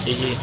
जी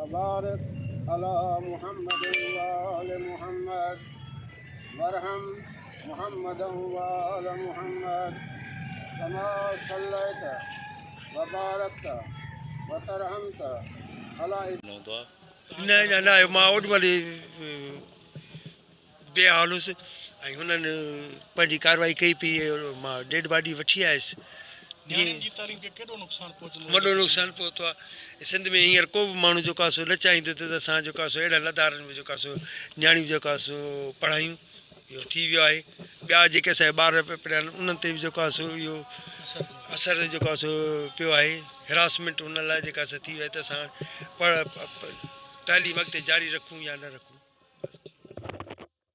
وبارك على محمد وآل محمد وارحم محمدا وآل محمد كما صليت وباركت وترحمت على न न मां ओॾी महिल बेहालुसि ऐं हुननि पंहिंजी कारवाई कई पई मां डेड बॉडी वठी आयुसि वॾो नुक़सानु पहुतो आहे सिंध में हींअर को बि माण्हू जेको आहे सो न चाहींदो त असां जेको आहे सो अहिड़नि लदारनि में जेको आहे सो नियाणियूं जेको आहे सो पढ़ायूं इहो थी वियो आहे ॿिया जेके असांजा ॿार पिया पढ़िया आहिनि उन्हनि ते बि जेको आहे सो इहो असरु जेको आहे सो पियो आहे हिरासमेंट हुन लाइ जेका असां थी वई त असां तालीम अॻिते जारी रखूं या न रखूं